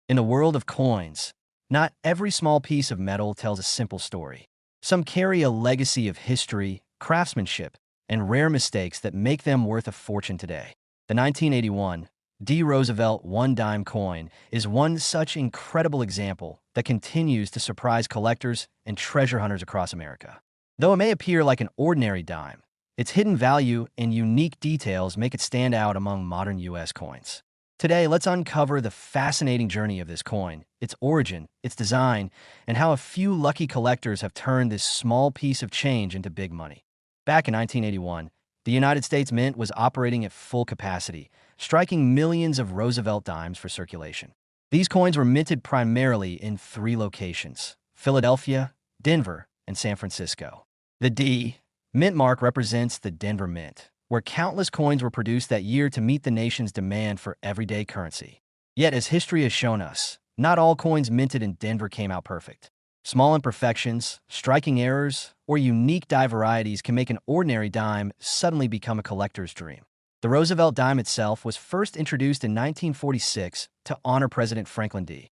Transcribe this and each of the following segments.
In the world of coins, not every small piece of metal tells a simple story. Some carry a legacy of history, craftsmanship, and rare mistakes that make them worth a fortune today. The 1981 D. Roosevelt one-dime coin is one such incredible example that continues to surprise collectors and treasure hunters across America. Though it may appear like an ordinary dime, its hidden value and unique details make it stand out among modern U.S. coins. Today, let's uncover the fascinating journey of this coin, its origin, its design, and how a few lucky collectors have turned this small piece of change into big money. Back in 1981, the United States Mint was operating at full capacity, striking millions of Roosevelt dimes for circulation. These coins were minted primarily in three locations: Philadelphia, Denver, and San Francisco. The D Mint mark represents the Denver Mint, where countless coins were produced that year to meet the nation's demand for everyday currency. Yet, as history has shown us, not all coins minted in Denver came out perfect. Small imperfections, striking errors, or unique die varieties can make an ordinary dime suddenly become a collector's dream. The Roosevelt dime itself was first introduced in 1946 to honor President Franklin D.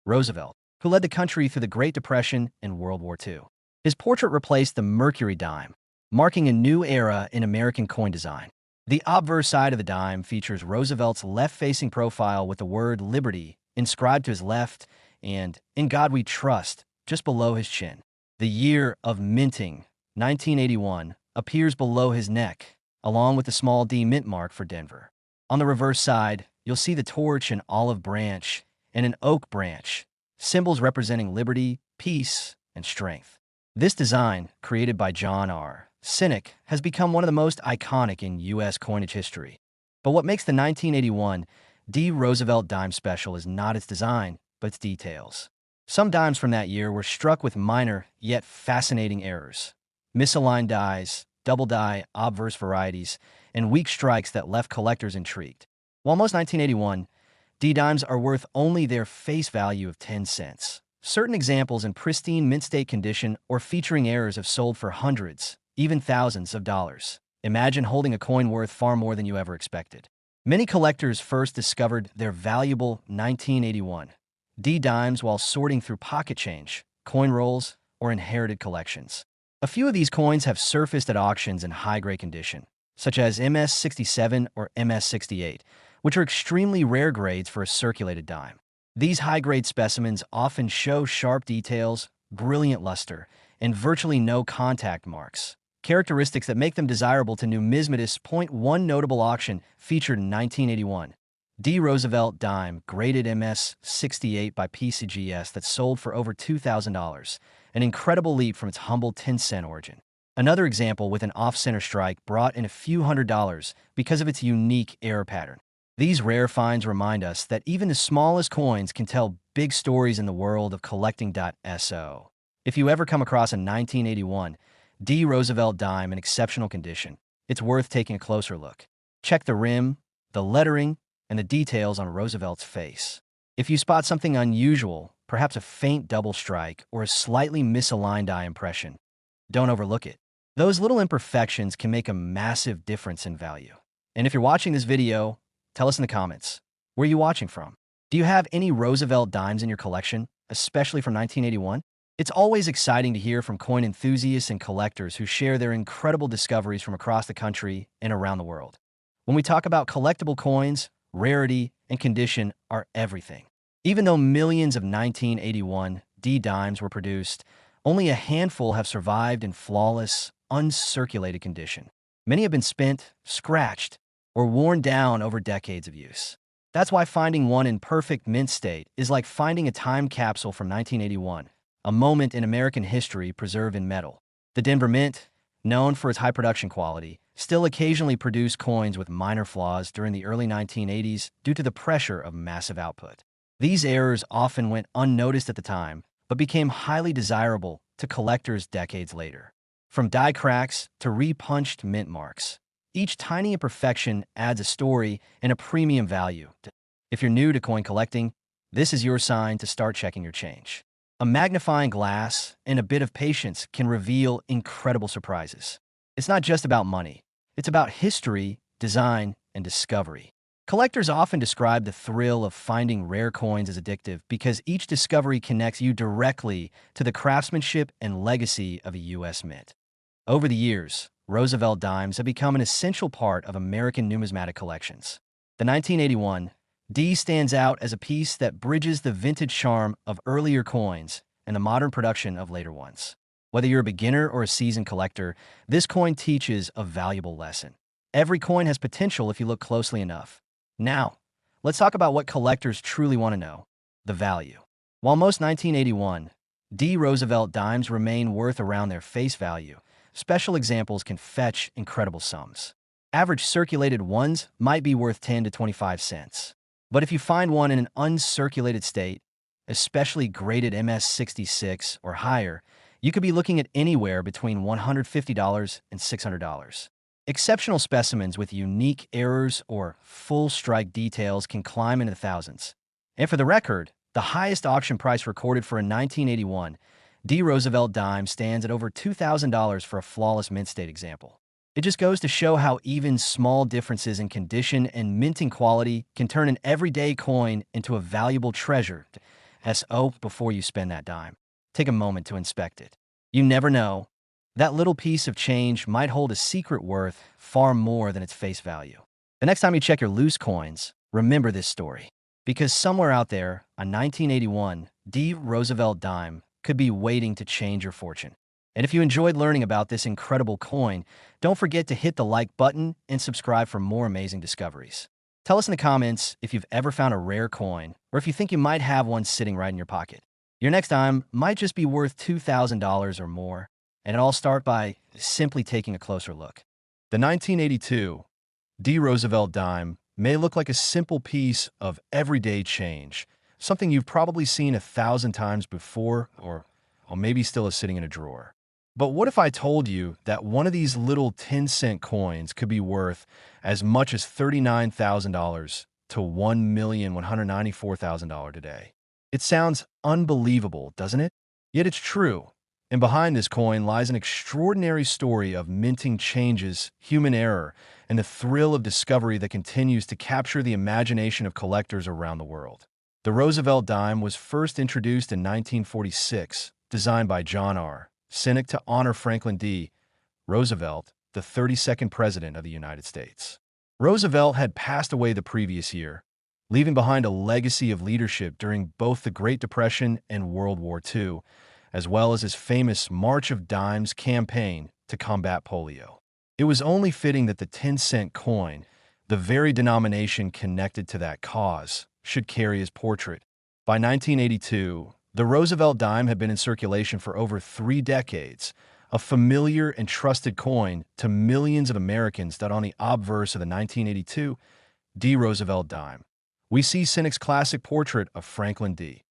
Roosevelt, who led the country through the Great Depression and World War II. His portrait replaced the Mercury dime, marking a new era in American coin design. The obverse side of the dime features Roosevelt's left-facing profile with the word Liberty inscribed to his left and "In God We Trust" just below his chin. The year of minting, 1981, appears below his neck, along with the small D mint mark for Denver. On the reverse side, you'll see the torch, an olive branch, and an oak branch, symbols representing liberty, peace, and strength. This design, created by John R. Cynic, has become one of the most iconic in U.S. coinage history. But what makes the 1981 D. Roosevelt dime special is not its design, but its details. Some dimes from that year were struck with minor, yet fascinating errors. Misaligned dies, double die, obverse varieties, and weak strikes that left collectors intrigued. While most 1981 D dimes are worth only their face value of 10 cents, certain examples in pristine mint state condition or featuring errors have sold for hundreds, even thousands of dollars. Imagine holding a coin worth far more than you ever expected. Many collectors first discovered their valuable 1981 D dimes while sorting through pocket change, coin rolls, or inherited collections. A few of these coins have surfaced at auctions in high-grade condition, such as MS-67 or MS-68, which are extremely rare grades for a circulated dime. These high-grade specimens often show sharp details, brilliant luster, and virtually no contact marks, characteristics that make them desirable to numismatists. One notable auction featured in 1981 D. Roosevelt dime graded MS-68 by PCGS that sold for over $2,000, an incredible leap from its humble 10-cent origin. Another example with an off-center strike brought in a few $100s because of its unique error pattern. These rare finds remind us that even the smallest coins can tell big stories in the world of collecting. So, if you ever come across a 1981 D. Roosevelt dime in exceptional condition, it's worth taking a closer look. Check the rim, the lettering, and the details on Roosevelt's face. If you spot something unusual, perhaps a faint double strike or a slightly misaligned eye impression, don't overlook it. Those little imperfections can make a massive difference in value. And if you're watching this video, tell us in the comments, where are you watching from? Do you have any Roosevelt dimes in your collection, especially from 1981? It's always exciting to hear from coin enthusiasts and collectors who share their incredible discoveries from across the country and around the world. When we talk about collectible coins, rarity and condition are everything. Even though millions of 1981 D dimes were produced, only a handful have survived in flawless, uncirculated condition. Many have been spent, scratched, or worn down over decades of use. That's why finding one in perfect mint state is like finding a time capsule from 1981, a moment in American history preserved in metal. The Denver Mint, known for its high production quality, still occasionally produced coins with minor flaws during the early 1980s due to the pressure of massive output. These errors often went unnoticed at the time, but became highly desirable to collectors decades later. From die cracks to repunched mint marks, each tiny imperfection adds a story and a premium value. If you're new to coin collecting, this is your sign to start checking your change. A magnifying glass and a bit of patience can reveal incredible surprises. It's not just about money. It's about history, design, and discovery. Collectors often describe the thrill of finding rare coins as addictive because each discovery connects you directly to the craftsmanship and legacy of a U.S. mint. Over the years, Roosevelt dimes have become an essential part of American numismatic collections. The 1981 D stands out as a piece that bridges the vintage charm of earlier coins and the modern production of later ones. Whether you're a beginner or a seasoned collector, this coin teaches a valuable lesson. Every coin has potential if you look closely enough. Now, let's talk about what collectors truly want to know: the value. While most 1981 D Roosevelt dimes remain worth around their face value, special examples can fetch incredible sums. Average circulated ones might be worth 10 to 25 cents. But if you find one in an uncirculated state, especially graded MS66 or higher, you could be looking at anywhere between $150 and $600. Exceptional specimens with unique errors or full strike details can climb into the thousands. And for the record, the highest auction price recorded for a 1981 D Roosevelt dime stands at over $2,000 for a flawless mint state example. It just goes to show how even small differences in condition and minting quality can turn an everyday coin into a valuable treasure. So, before you spend that dime, take a moment to inspect it. You never know. That little piece of change might hold a secret worth far more than its face value. The next time you check your loose coins, remember this story. Because somewhere out there, a 1981 D Roosevelt dime could be waiting to change your fortune. And if you enjoyed learning about this incredible coin, don't forget to hit the like button and subscribe for more amazing discoveries. Tell us in the comments if you've ever found a rare coin, or if you think you might have one sitting right in your pocket. Your next dime might just be worth $2,000 or more, and it all starts by simply taking a closer look. The 1982 D Roosevelt dime may look like a simple piece of everyday change, something you've probably seen 1,000 times before, or maybe still is sitting in a drawer. But what if I told you that one of these little 10-cent coins could be worth as much as $39,000 to $1,194,000 today? It sounds unbelievable, doesn't it? Yet it's true. And behind this coin lies an extraordinary story of minting changes, human error, and the thrill of discovery that continues to capture the imagination of collectors around the world. The Roosevelt dime was first introduced in 1946, designed by John R. Cynic to honor Franklin D. Roosevelt, the 32nd President of the United States. Roosevelt had passed away the previous year, leaving behind a legacy of leadership during both the Great Depression and World War II, as well as his famous March of Dimes campaign to combat polio. It was only fitting that the 10-cent coin, the very denomination connected to that cause, should carry his portrait. By 1982, the Roosevelt dime had been in circulation for over 3 decades, a familiar and trusted coin to millions of Americans that on the obverse of the 1982 D Roosevelt dime, we see Cynic's classic portrait of Franklin D.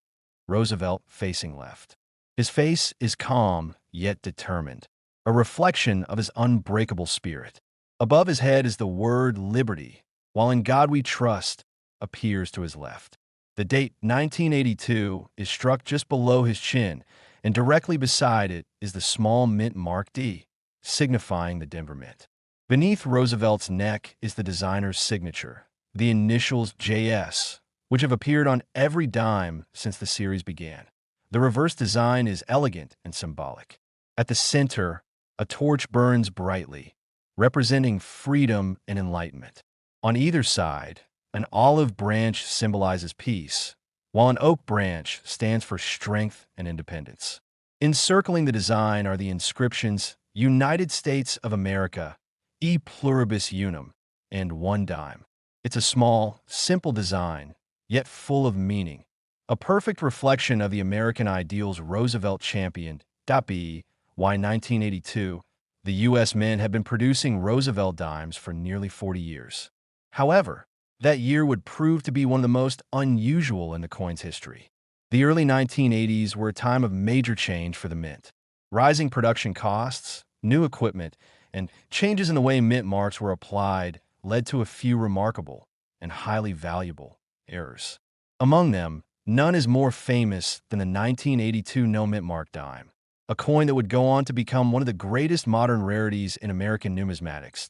Roosevelt facing left. His face is calm yet determined, a reflection of his unbreakable spirit. Above his head is the word liberty, while in God we trust appears to his left. The date 1982 is struck just below his chin, and directly beside it is the small mint mark D, signifying the Denver Mint. Beneath Roosevelt's neck is the designer's signature, the initials JS, which have appeared on every dime since the series began. The reverse design is elegant and symbolic. At the center, a torch burns brightly, representing freedom and enlightenment. On either side, an olive branch symbolizes peace, while an oak branch stands for strength and independence. Encircling the design are the inscriptions United States of America, E pluribus unum, and 1 dime. It's a small, simple design, yet full of meaning, a perfect reflection of the American ideals Roosevelt championed. Why 1982, the U.S. Mint had been producing Roosevelt dimes for nearly 40 years. However, that year would prove to be one of the most unusual in the coin's history. The early 1980s were a time of major change for the mint. Rising production costs, new equipment, and changes in the way mint marks were applied led to a few remarkable and highly valuable errors. Among them, none is more famous than the 1982 no mint mark dime, a coin that would go on to become one of the greatest modern rarities in American numismatics.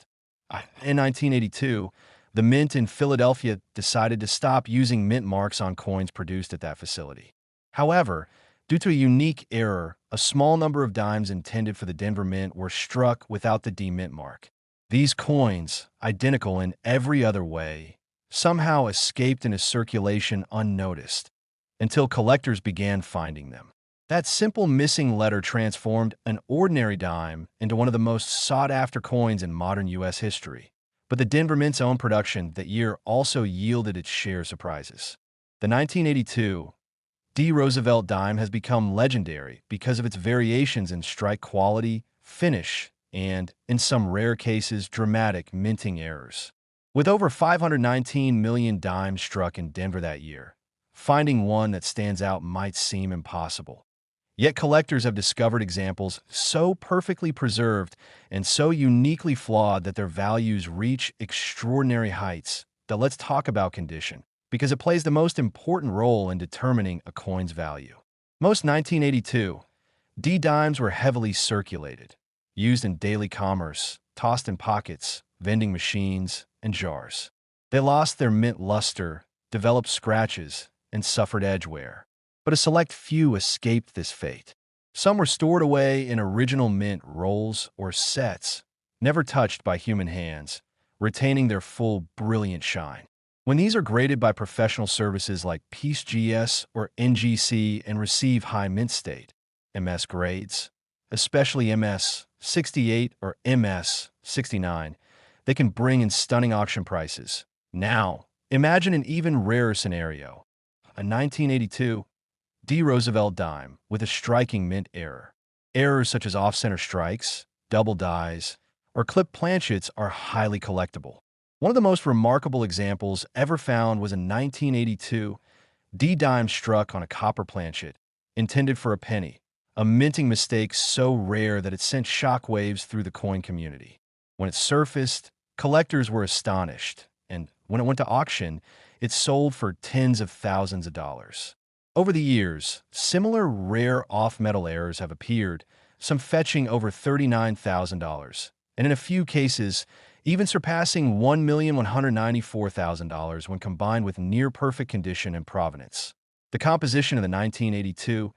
In 1982, The mint in Philadelphia decided to stop using mint marks on coins produced at that facility. However, due to a unique error, a small number of dimes intended for the Denver Mint were struck without the D-mint mark. These coins, identical in every other way, somehow escaped into circulation unnoticed until collectors began finding them. That simple missing letter transformed an ordinary dime into one of the most sought-after coins in modern U.S. history. But the Denver Mint's own production that year also yielded its share of surprises. The 1982 D. Roosevelt dime has become legendary because of its variations in strike quality, finish, and, in some rare cases, dramatic minting errors. With over 519 million dimes struck in Denver that year, finding one that stands out might seem impossible. Yet collectors have discovered examples so perfectly preserved and so uniquely flawed that their values reach extraordinary heights. But let's talk about condition, because it plays the most important role in determining a coin's value. Most 1982 D dimes were heavily circulated, used in daily commerce, tossed in pockets, vending machines, and jars. They lost their mint luster, developed scratches, and suffered edge wear. But a select few escaped this fate. Some were stored away in original mint rolls or sets, never touched by human hands, retaining their full, brilliant shine. When these are graded by professional services like PeaceGS or NGC and receive high mint state, MS grades, especially MS 68 or MS 69, they can bring in stunning auction prices. Now, imagine an even rarer scenario. A 1982 D. Roosevelt dime with a striking mint error. Errors such as off-center strikes, double dies, or clipped planchets are highly collectible. One of the most remarkable examples ever found was a 1982 D dime struck on a copper planchet, intended for a penny, a minting mistake so rare that it sent shockwaves through the coin community. When it surfaced, collectors were astonished, and when it went to auction, it sold for tens of thousands of dollars. Over the years, similar rare off-metal errors have appeared, some fetching over $39,000, and in a few cases, even surpassing $1,194,000 when combined with near-perfect condition and provenance. The composition of the 1982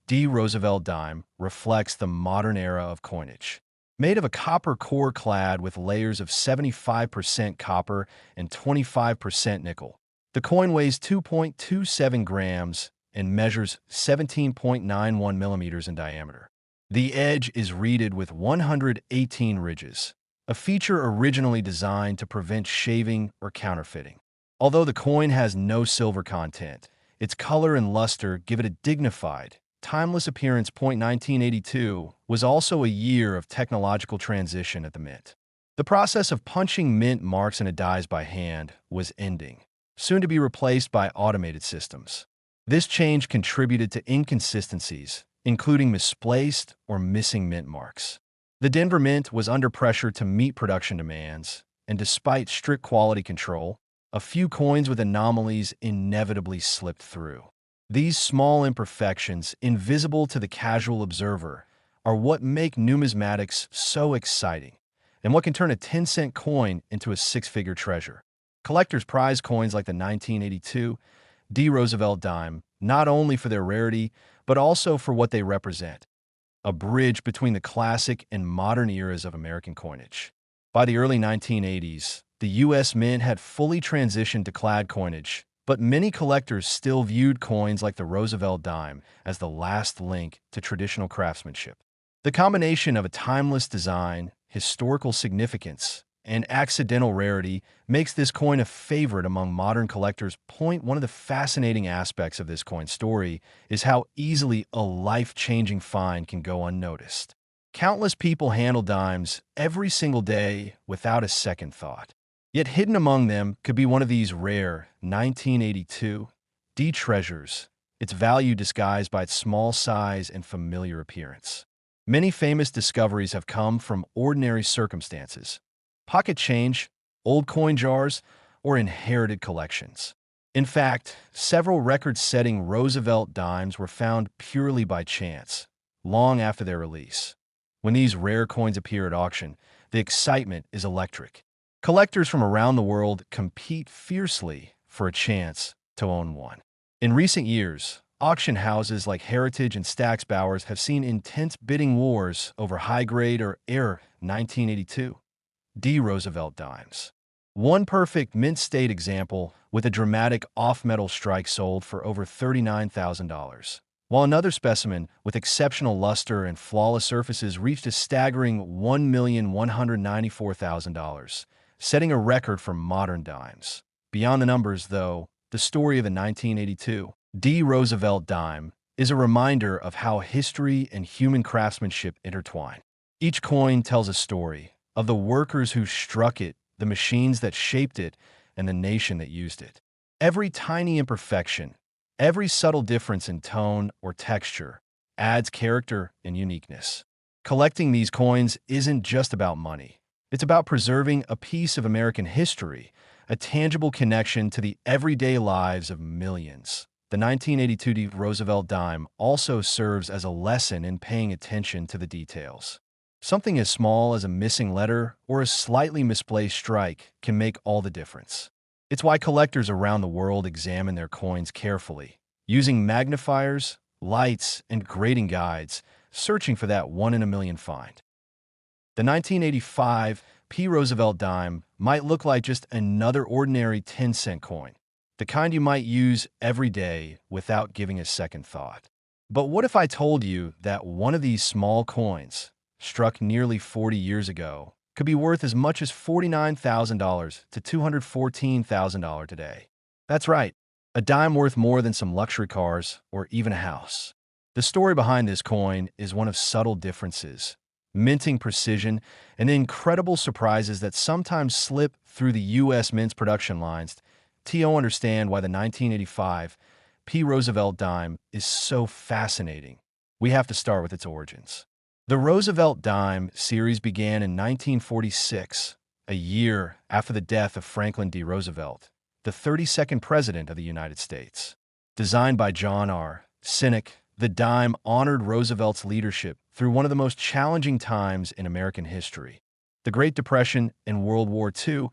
D. Roosevelt dime reflects the modern era of coinage. Made of a copper core clad with layers of 75% copper and 25% nickel, the coin weighs 2.27 grams and measures 17.91 millimeters in diameter. The edge is reeded with 118 ridges, a feature originally designed to prevent shaving or counterfeiting. Although the coin has no silver content, its color and luster give it a dignified, timeless appearance. 1982 was also a year of technological transition at the mint. The process of punching mint marks into dies by hand was ending, soon to be replaced by automated systems. This change contributed to inconsistencies, including misplaced or missing mint marks. The Denver Mint was under pressure to meet production demands, and despite strict quality control, a few coins with anomalies inevitably slipped through. These small imperfections, invisible to the casual observer, are what make numismatics so exciting, and what can turn a 10-cent coin into a six-figure treasure. Collectors prize coins like the 1982 D. Roosevelt dime, not only for their rarity, but also for what they represent: a bridge between the classic and modern eras of American coinage. By the early 1980s, the U.S. Mint had fully transitioned to clad coinage, but many collectors still viewed coins like the Roosevelt dime as the last link to traditional craftsmanship. The combination of a timeless design, historical significance, and accidental rarity makes this coin a favorite among modern collectors. One of the fascinating aspects of this coin story is how easily a life-changing find can go unnoticed. Countless people handle dimes every single day without a second thought. Yet hidden among them could be one of these rare 1982 D treasures, its value disguised by its small size and familiar appearance. Many famous discoveries have come from ordinary circumstances: pocket change, old coin jars, or inherited collections. In fact, several record-setting Roosevelt dimes were found purely by chance, long after their release. When these rare coins appear at auction, the excitement is electric. Collectors from around the world compete fiercely for a chance to own one. In recent years, auction houses like Heritage and Stack's Bowers have seen intense bidding wars over high-grade or rare 1982 D. Roosevelt dimes. One perfect mint-state example with a dramatic off-metal strike sold for over $39,000, while another specimen with exceptional luster and flawless surfaces reached a staggering $1,194,000, setting a record for modern dimes. Beyond the numbers, though, the story of the 1982 D. Roosevelt dime is a reminder of how history and human craftsmanship intertwine. Each coin tells a story of the workers who struck it, the machines that shaped it, and the nation that used it. Every tiny imperfection, every subtle difference in tone or texture adds character and uniqueness. Collecting these coins isn't just about money. It's about preserving a piece of American history, a tangible connection to the everyday lives of millions. The 1982 D. Roosevelt dime also serves as a lesson in paying attention to the details. Something as small as a missing letter or a slightly misplaced strike can make all the difference. It's why collectors around the world examine their coins carefully, using magnifiers, lights, and grading guides, searching for that one-in-a-million find. The 1985 P. Roosevelt dime might look like just another ordinary 10-cent coin, the kind you might use every day without giving a second thought. But what if I told you that one of these small coins, struck nearly 40 years ago, could be worth as much as $49,000 to $214,000 today? That's right, a dime worth more than some luxury cars or even a house. The story behind this coin is one of subtle differences, minting precision, and the incredible surprises that sometimes slip through the U.S. Mint's production lines. To understand why the 1985 P. Roosevelt dime is so fascinating, we have to start with its origins. The Roosevelt dime series began in 1946, a year after the death of Franklin D. Roosevelt, the 32nd President of the United States. Designed by John R. Sinek, the dime honored Roosevelt's leadership through one of the most challenging times in American history, the Great Depression and World War II,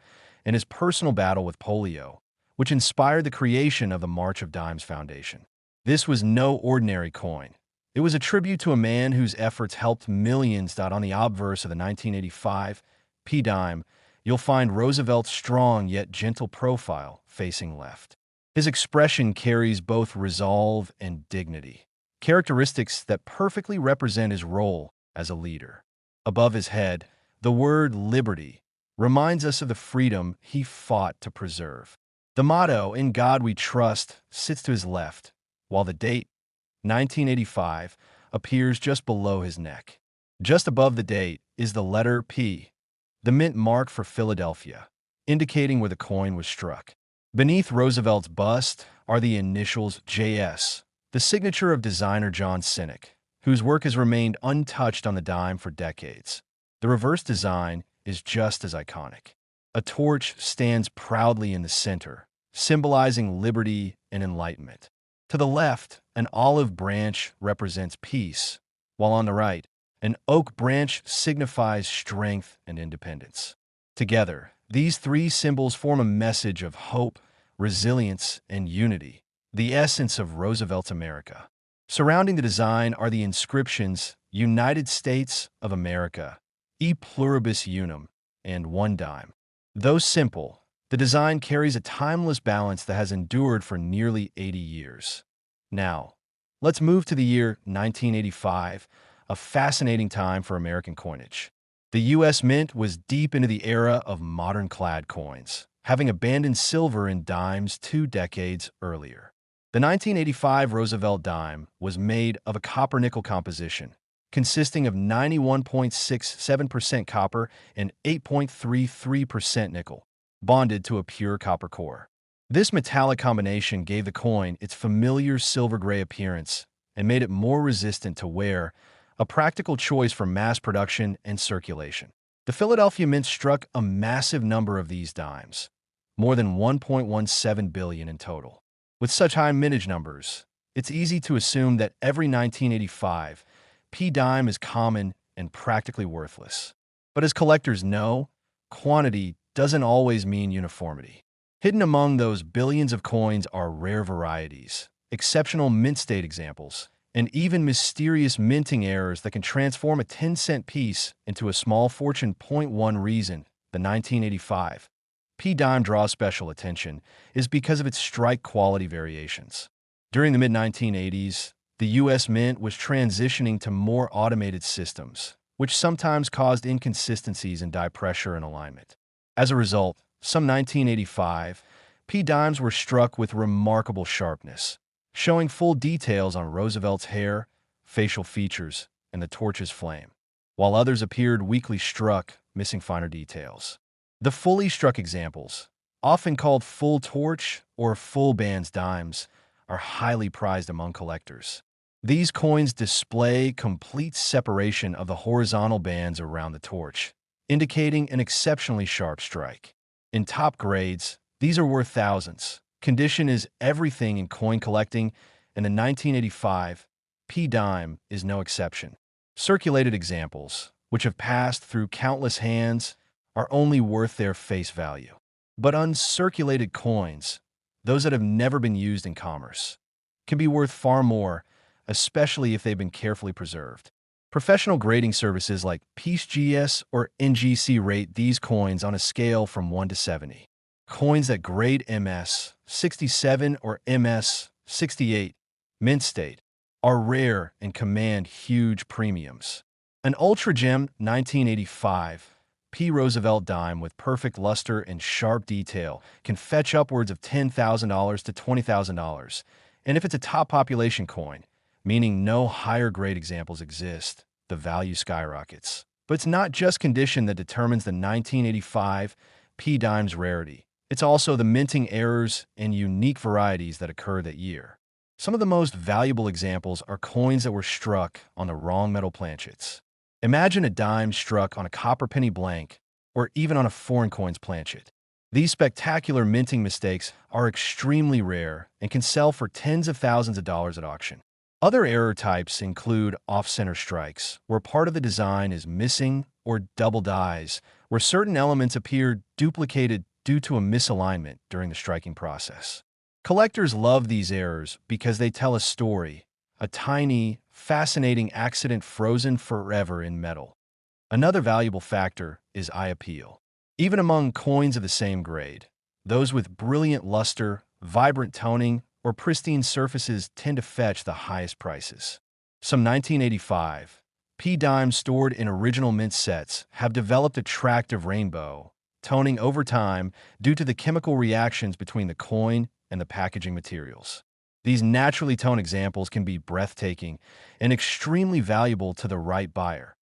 and his personal battle with polio, which inspired the creation of the March of Dimes Foundation. This was no ordinary coin. It was a tribute to a man whose efforts helped millions. On the obverse of the 1985 P dime, you'll find Roosevelt's strong yet gentle profile facing left. His expression carries both resolve and dignity, characteristics that perfectly represent his role as a leader. Above his head, the word liberty reminds us of the freedom he fought to preserve. The motto, "In God We Trust," sits to his left, while the date, 1985, appears just below his neck. Just above the date is the letter P, the mint mark for Philadelphia, indicating where the coin was struck. Beneath Roosevelt's bust are the initials JS, the signature of designer John Sinek, whose work has remained untouched on the dime for decades. The reverse design is just as iconic. A torch stands proudly in the center, symbolizing liberty and enlightenment. To the left, an olive branch represents peace, while on the right, an oak branch signifies strength and independence. Together, these three symbols form a message of hope, resilience, and unity, the essence of Roosevelt's America. Surrounding the design are the inscriptions United States of America, E Pluribus Unum, and One Dime. Though simple, the design carries a timeless balance that has endured for nearly 80 years. Now, let's move to the year 1985, a fascinating time for American coinage. The U.S. Mint was deep into the era of modern clad coins, having abandoned silver in dimes 2 decades earlier. The 1985 Roosevelt dime was made of a copper-nickel composition, consisting of 91.67% copper and 8.33% nickel, bonded to a pure copper core. This metallic combination gave the coin its familiar silver-gray appearance and made it more resistant to wear, a practical choice for mass production and circulation. The Philadelphia Mint struck a massive number of these dimes, more than 1.17 billion in total. With such high mintage numbers, it's easy to assume that every 1985 P dime is common and practically worthless. But as collectors know, quantity doesn't always mean uniformity. Hidden among those billions of coins are rare varieties, exceptional mint state examples, and even mysterious minting errors that can transform a 10-cent piece into a small fortune. One reason the 1985 P dime draws special attention is because of its strike quality variations. During the mid-1980s, the U.S. Mint was transitioning to more automated systems, which sometimes caused inconsistencies in die pressure and alignment. As a result, some 1985 P dimes were struck with remarkable sharpness, showing full details on Roosevelt's hair, facial features, and the torch's flame, while others appeared weakly struck, missing finer details. The fully struck examples, often called full torch or full bands dimes, are highly prized among collectors. These coins display complete separation of the horizontal bands around the torch, indicating an exceptionally sharp strike. In top grades, these are worth thousands. Condition is everything in coin collecting, and the 1985 P dime is no exception. Circulated examples, which have passed through countless hands, are only worth their face value. But uncirculated coins, those that have never been used in commerce, can be worth far more, especially if they've been carefully preserved. Professional grading services like PeaceGS or NGC rate these coins on a scale from 1 to 70. Coins that grade MS 67 or MS 68, mint state, are rare and command huge premiums. An Ultra Gem 1985 P. Roosevelt dime with perfect luster and sharp detail can fetch upwards of $10,000 to $20,000. And if it's a top population coin, meaning no higher grade examples exist, the value skyrockets. But it's not just condition that determines the 1985 P dime's rarity. It's also the minting errors and unique varieties that occur that year. Some of the most valuable examples are coins that were struck on the wrong metal planchets. Imagine a dime struck on a copper penny blank or even on a foreign coins planchet. These spectacular minting mistakes are extremely rare and can sell for tens of thousands of dollars at auction. Other error types include off-center strikes, where part of the design is missing, or double dies, where certain elements appear duplicated due to a misalignment during the striking process. Collectors love these errors because they tell a story, a tiny, fascinating accident frozen forever in metal. Another valuable factor is eye appeal. Even among coins of the same grade, those with brilliant luster, vibrant toning, or pristine surfaces tend to fetch the highest prices. Some 1985 P dimes stored in original mint sets have developed attractive rainbow toning over time due to the chemical reactions between the coin and the packaging materials. These naturally toned examples can be breathtaking and extremely valuable to the right buyer.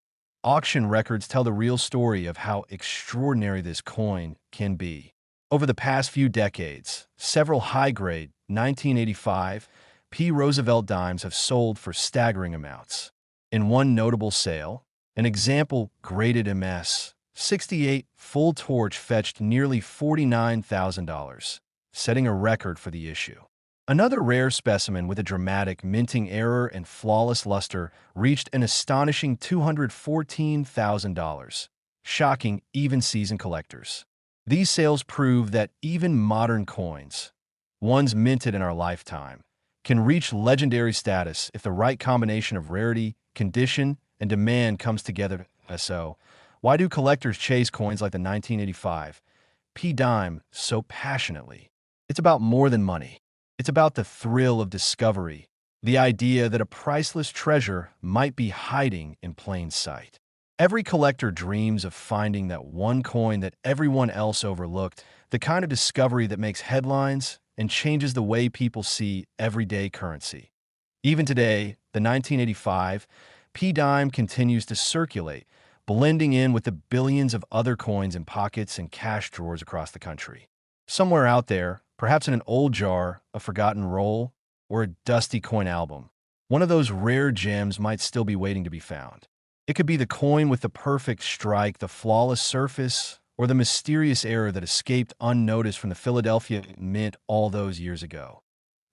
Auction records tell the real story of how extraordinary this coin can be. Over the past few decades, several high-grade 1985 P. Roosevelt dimes have sold for staggering amounts. In one notable sale, an example graded MS 68 full torch fetched nearly $49,000, setting a record for the issue. Another rare specimen with a dramatic minting error and flawless luster reached an astonishing $214,000, shocking even seasoned collectors. These sales prove that even modern coins, ones minted in our lifetime, can reach legendary status if the right combination of rarity, condition, and demand comes together. So, why do collectors chase coins like the 1985 P dime so passionately? It's about more than money. It's about the thrill of discovery, the idea that a priceless treasure might be hiding in plain sight. Every collector dreams of finding that one coin that everyone else overlooked, the kind of discovery that makes headlines and changes the way people see everyday currency. Even today, the 1985 P dime continues to circulate, blending in with the billions of other coins in pockets and cash drawers across the country. Somewhere out there, perhaps in an old jar, a forgotten roll, or a dusty coin album, one of those rare gems might still be waiting to be found. It could be the coin with the perfect strike, the flawless surface, or the mysterious error that escaped unnoticed from the Philadelphia Mint all those years ago.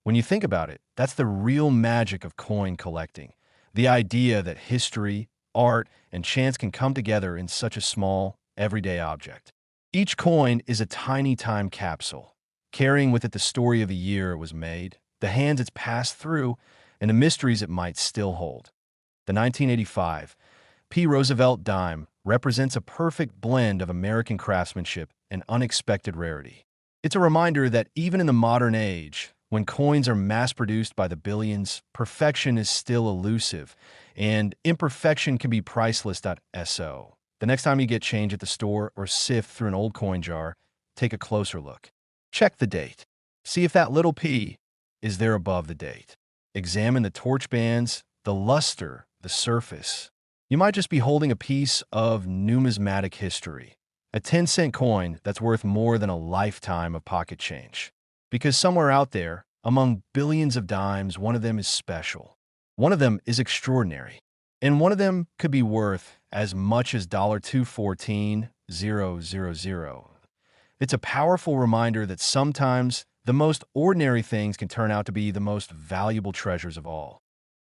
When you think about it, that's the real magic of coin collecting. The idea that history, art, and chance can come together in such a small, everyday object. Each coin is a tiny time capsule, carrying with it the story of the year it was made, the hands it's passed through, and the mysteries it might still hold. The 1985 P. Roosevelt dime represents a perfect blend of American craftsmanship and unexpected rarity. It's a reminder that even in the modern age, when coins are mass-produced by the billions, perfection is still elusive, and imperfection can be priceless. So, the next time you get change at the store or sift through an old coin jar, take a closer look. Check the date. See if that little P is there above the date. Examine the torch bands, the luster, the surface. You might just be holding a piece of numismatic history, a 10-cent coin that's worth more than a lifetime of pocket change. Because somewhere out there, among billions of dimes, one of them is special. One of them is extraordinary. And one of them could be worth as much as $214,000. It's a powerful reminder that sometimes the most ordinary things can turn out to be the most valuable treasures of all.